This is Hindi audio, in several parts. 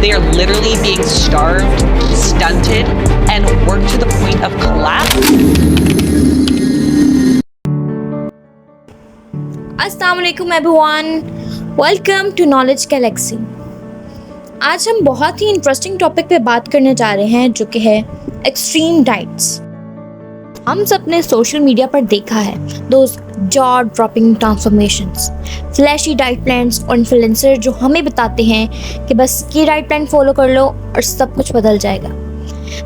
They are literally being starved, stunted, and worked to the point of collapse. अस्सलामुअलैकुम everyone, welcome to knowledge galaxy. आज हम बहुत ही इंटरेस्टिंग टॉपिक पे बात करने जा रहे हैं जो कि है एक्सट्रीम डाइट्स। हम सब ने सोशल मीडिया पर देखा है दोस्त jaw dropping transformations, flashy diet plans और इन्फ्लुएंसर जो हमें बताते हैं कि बस ये डाइट प्लान फॉलो कर लो और सब कुछ बदल जाएगा।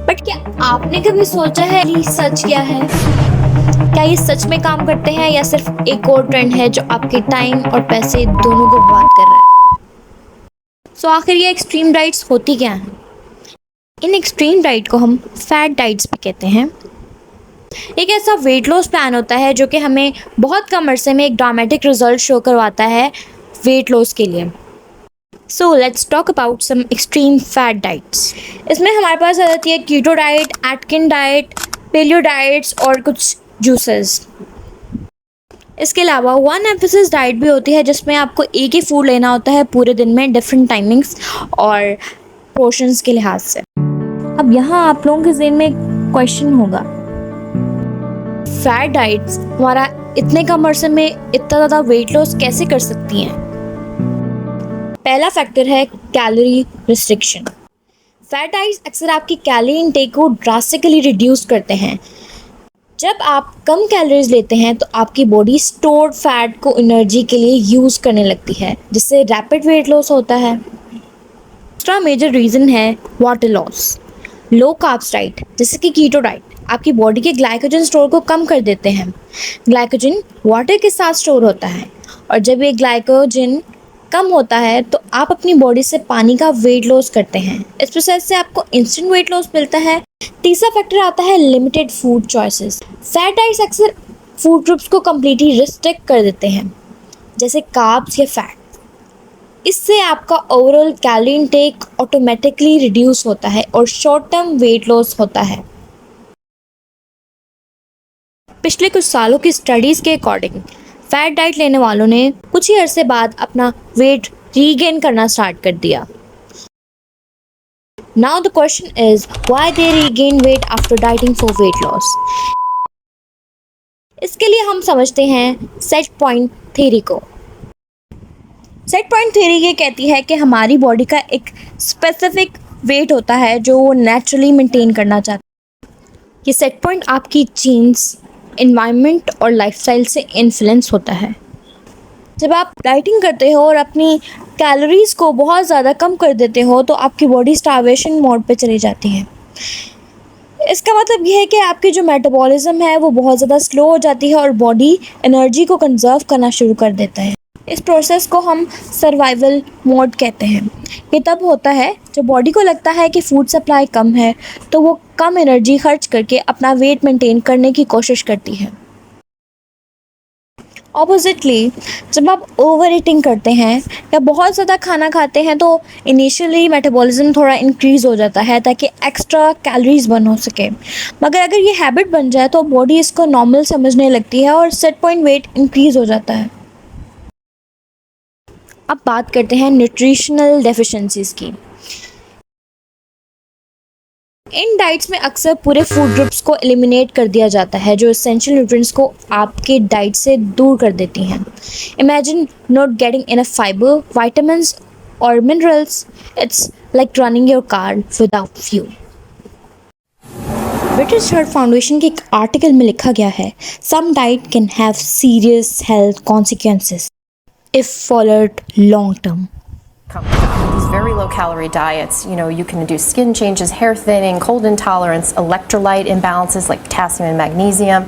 बट क्या आपने कभी सोचा है ये सच क्या है? क्या ये सच में काम करते हैं या सिर्फ एक और ट्रेंड है जो आपके टाइम और पैसे दोनों को बर्बाद कर रहा है? सो आखिर ये एक्सट्रीम डाइट्स होती क्या हैं? इन एक्सट्रीम डाइट को हम फैट डाइट्स भी कहते हैं। एक ऐसा वेट लॉस प्लान होता है जो कि हमें बहुत कम अरसे में एक ड्रामेटिक रिजल्ट शो करवाता है वेट लॉस के लिए। So let's talk about some extreme fat diets. इसमें हमारे पास आ जाती है keto diet, Atkin diet, paleo diets और कुछ जूसेस। इसके अलावा वन एम्फेसिस डाइट भी होती है जिसमें आपको एक ही फूड लेना होता है पूरे दिन में, डिफरेंट टाइमिंग्स और पोर्शंस के लिहाज से। अब यहाँ आप लोगों के ज़हन में क्वेश्चन होगा, फैट डाइट्स हमारा इतने कम अरसे में इतना ज़्यादा वेट लॉस कैसे कर सकती हैं? पहला फैक्टर है कैलोरी रिस्ट्रिक्शन। फैट डाइट्स अक्सर आपकी कैलोरी इनटेक को ड्रास्टिकली रिड्यूस करते हैं। जब आप कम कैलोरीज लेते हैं तो आपकी बॉडी स्टोर्ड फैट को एनर्जी के लिए यूज़ करने लगती है, जिससे रैपिड वेट लॉस होता है। दूसरा मेजर रीज़न है water loss. Low carbs diet जैसे कि कीटो डाइट आपकी बॉडी के ग्लाइकोजन स्टोर को कम कर देते हैं। ग्लाइकोजन वाटर के साथ स्टोर होता है और जब ये ग्लाइकोजन कम होता है तो आप अपनी बॉडी से पानी का वेट लॉस करते हैं। इस प्रोसेस से आपको इंस्टेंट वेट लॉस मिलता है। तीसरा फैक्टर आता है limited food choices. Fat diets अक्सर फूड ग्रुप्स को कम्प्लीटली रिस्ट्रिक्ट कर देते हैं, जैसे कार्ब्स या फैट। इससे आपका overall calorie intake automatically reduce होता है और शॉर्ट टर्म वेट लॉस होता है। पिछले कुछ सालों की स्टडीज़ के अकॉर्डिंग फैट डाइट लेने वालों ने कुछ ही अरसे बाद अपना वेट रीगेन करना स्टार्ट कर दिया। Now the question is why they regain weight after dieting for weight loss. इसके लिए हम समझते हैं सेट पॉइंट थ्योरी को। सेट पॉइंट थ्योरी ये कहती है कि हमारी बॉडी का एक स्पेसिफिक वेट होता है जो वो नेचुरली मेंटेन करना चाहता है। ये सेट पॉइंट आपकी जीन्स, एनवायरनमेंट और लाइफस्टाइल से इन्फ्लुएंस होता है। जब आप डाइटिंग करते हो और अपनी कैलोरीज़ को बहुत ज़्यादा कम कर देते हो तो आपकी बॉडी स्टार्वेशन मोड पे चली जाती है। इसका मतलब ये है कि आपकी जो मेटाबॉलिज्म है वो बहुत ज़्यादा स्लो हो जाती है और बॉडी एनर्जी को कंजर्व करना शुरू कर देता है। इस प्रोसेस को हम सर्वाइवल मोड कहते हैं। ये तब होता है जब बॉडी को लगता है कि फूड सप्लाई कम है तो वो कम एनर्जी खर्च करके अपना वेट मेंटेन करने की कोशिश करती है। ऑपोजिटली जब आप ओवर ईटिंग करते हैं या बहुत ज़्यादा खाना खाते हैं तो इनिशियली मेटाबॉलिज्म थोड़ा इंक्रीज़ हो जाता है ताकि एक्स्ट्रा कैलोरीज बर्न हो सके, मगर अगर ये हैबिट बन जाए तो बॉडी इसको नॉर्मल समझने लगती है और सेट पॉइंट वेट इंक्रीज़ हो जाता है। अब बात करते हैं न्यूट्रिशनल डेफिशिएंसीज की। इन डाइट्स में अक्सर पूरे फूड ग्रुप्स को एलिमिनेट कर दिया जाता है जो एसेंशियल न्यूट्रिएंट्स को आपके डाइट से दूर कर देती हैं। Imagine not getting enough fibre, vitamins और minerals. It's like running your car without fuel. British Heart Foundation के एक आर्टिकल में लिखा गया है, some diet can have serious health consequences if followed long term. These very low calorie diets, you can induce skin changes, hair thinning, cold intolerance, electrolyte imbalances like potassium and magnesium,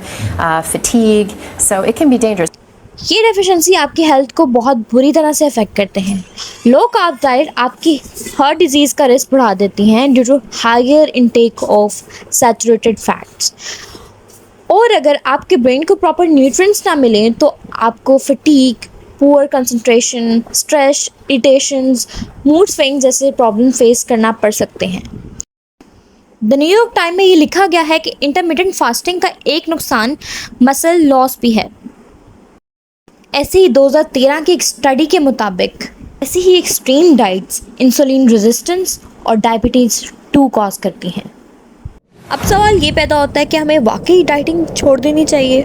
fatigue, so it can be dangerous. ये डेफिशिएंसी आपकी हेल्थ को बहुत बुरी तरह से अफेक्ट करते हैं। लो कार्ब डाइट आपकी हार्ट डिजीज़ का रिस्क बढ़ा देती हैं due to higher intake of saturated fats. और अगर आपके ब्रेन को प्रॉपर न्यूट्रिएंट्स ना मिलें तो आपको fatigue, poor concentration, stress, irritations, mood swing जैसे प्रॉब्लम फेस करना पड़ सकते हैं। द न्यूयॉर्क टाइम में ये लिखा गया है कि इंटरमिटेंट फास्टिंग का एक नुकसान मसल लॉस भी है। ऐसे ही 2013 की एक स्टडी के मुताबिक ऐसी ही एक्सट्रीम डाइट्स इंसुलिन रेजिस्टेंस और डायबिटीज़ 2 कॉज करती हैं। अब सवाल ये पैदा होता है कि हमें वाकई डाइटिंग छोड़ देनी चाहिए?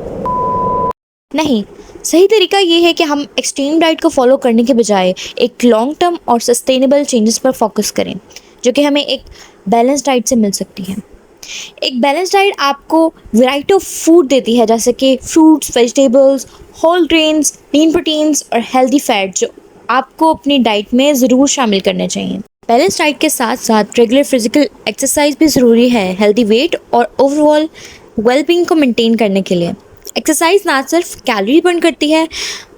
नहीं, सही तरीका ये है कि हम एक्सट्रीम डाइट को फॉलो करने के बजाय एक लॉन्ग टर्म और सस्टेनेबल चेंजेस पर फोकस करें, जो कि हमें एक बैलेंस डाइट से मिल सकती है। एक बैलेंस डाइट आपको वैरायटी ऑफ फूड देती है, जैसे कि फ्रूट्स, वेजिटेबल्स, होल ग्रेन्स, लीन प्रोटीन्स और हेल्दी फैट, जो आपको अपनी डाइट में ज़रूर शामिल करने चाहिए। बैलेंस डाइट के साथ साथ रेगुलर फिजिकल एक्सरसाइज भी ज़रूरी है हेल्दी वेट और ओवरऑल वेलबींग को मेंटेन करने के लिए। एक्सरसाइज ना सिर्फ कैलोरी बर्न करती है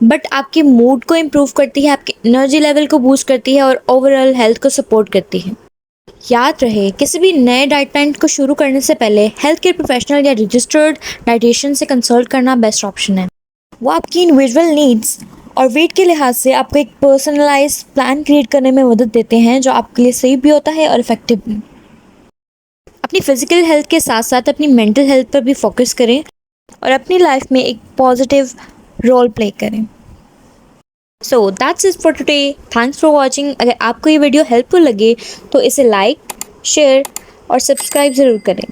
बट आपके मूड को इम्प्रूव करती है, आपके एनर्जी लेवल को बूस्ट करती है और ओवरऑल हेल्थ को सपोर्ट करती है। याद रहे, किसी भी नए डाइट प्लान को शुरू करने से पहले हेल्थ केयर प्रोफेशनल या रजिस्टर्ड डाइटिशियन से कंसल्ट करना बेस्ट ऑप्शन है। वो आपकी इंडिविजुअल नीड्स और वेट के लिहाज से आपको एक पर्सनलाइज प्लान क्रिएट करने में मदद देते हैं, जो आपके लिए सही भी होता है और इफेक्टिव भी। अपनी फिजिकल हेल्थ के साथ साथ अपनी मेंटल हेल्थ पर भी फोकस करें और अपनी लाइफ में एक पॉजिटिव रोल प्ले करें। So that's it for today. Thanks for watching. अगर आपको ये वीडियो हेल्पफुल लगे तो इसे लाइक, शेयर और सब्सक्राइब ज़रूर करें।